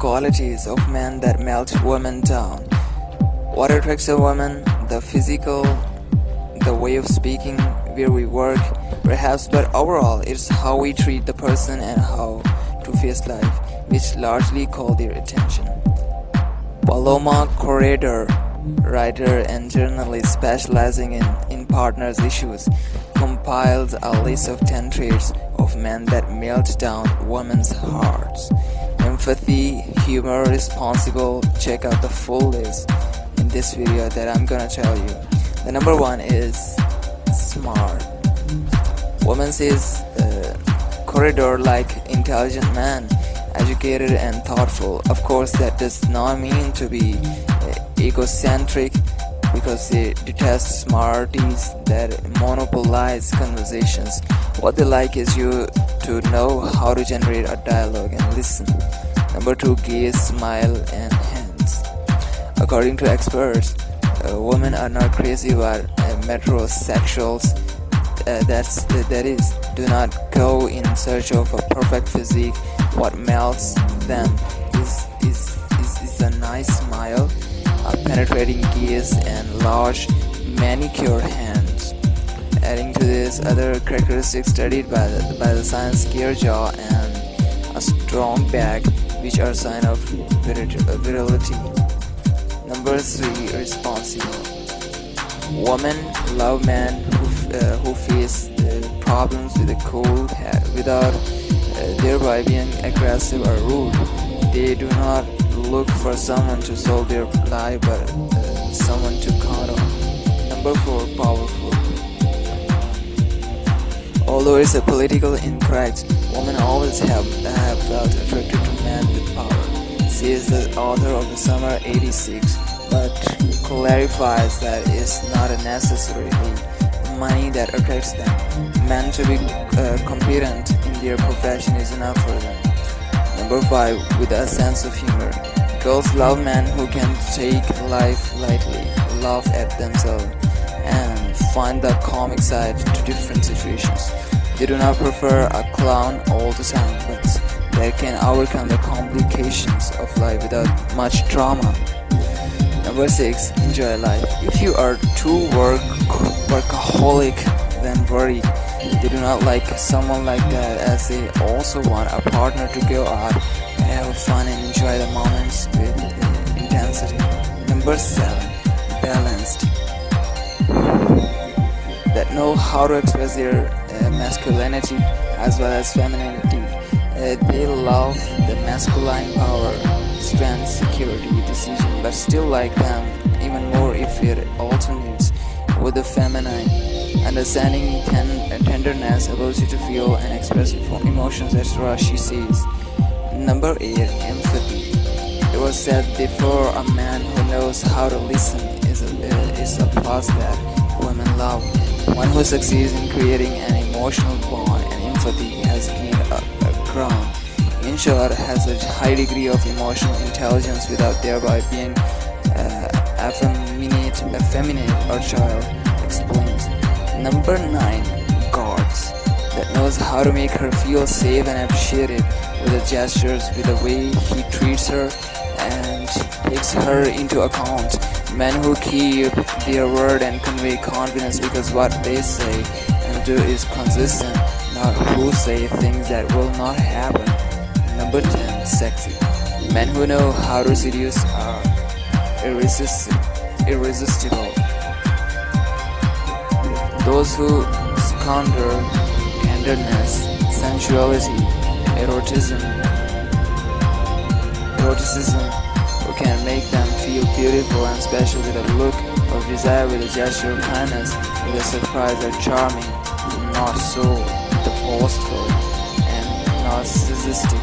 qualities of men that melt women down. What attracts a woman? The physical, the way of speaking, where we work, perhaps, but overall, it's how we treat the person and how to face life, which largely call their attention. Paloma Corredor, writer and journalist specializing in partners issues, compiled a list of 10 traits of men that melt down women's hearts. Empathy, humor, responsible. Check out the full list in this video that I'm gonna tell you. The number 1 is smart. Woman says corridor like intelligent man, educated and thoughtful. Of course, that does not mean to be egocentric, because they detest smarties that monopolize conversations. What they like is you to know how to generate a dialogue and listen. Number 2, gaze, smile, and hands. According to experts, women are not crazy about metrosexuals. That is, do not go in search of a perfect physique. What melts them is a nice smile, a penetrating gaze, and large manicured hands. Adding to this, other characteristics studied by the science, clear jaw and a strong back, which are sign of virility. Number 3, responsible. Women love men who face problems with a cool head without thereby being aggressive or rude. They do not look for someone to solve their life, but someone to count on. Number 4, powerful. Although it's a politically incorrect, women always have felt attracted to men with power, says the author of the Summer 86, but clarifies that it's not necessarily money that attracts them. Men to be competent in their profession is enough for them. Number 5, with a sense of humor. Girls love men who can take life lightly, laugh at themselves, and find the comic side to different situations. They do not prefer a clown all the time, but they can overcome the complications of life without much drama. Number 6, enjoy life. If you are too workaholic, then worry. They do not like someone like that, as they also want a partner to go out and have fun and enjoy the moments with intensity. Number 7, balanced. That know how to express their masculinity as well as femininity. They love the masculine power, strength, security, decision, but still like them even more if it alternates with the feminine, understanding, tenderness, ability to feel and express emotions, etc. she says. Number 8, empathy. It was said before, a man who knows how to listen is a plus that women love. One who succeeds in creating an emotional bond and empathy has gained a ground. In short, has a high degree of emotional intelligence without thereby being effeminate or child, explains. Number 9, guards. That knows how to make her feel safe and appreciated with the gestures, with the way he treats her and takes her into account. Men who keep their word and convey confidence because what they say and do is consistent, not who say things that will not happen. Number 10, sexy. Men who know how to seduce are irresistible. Those who squander tenderness, sensuality, eroticism, who can make them feel beautiful and special with a look of desire, with a gesture of kindness, with a surprise or charming, not so boastful and narcissistic.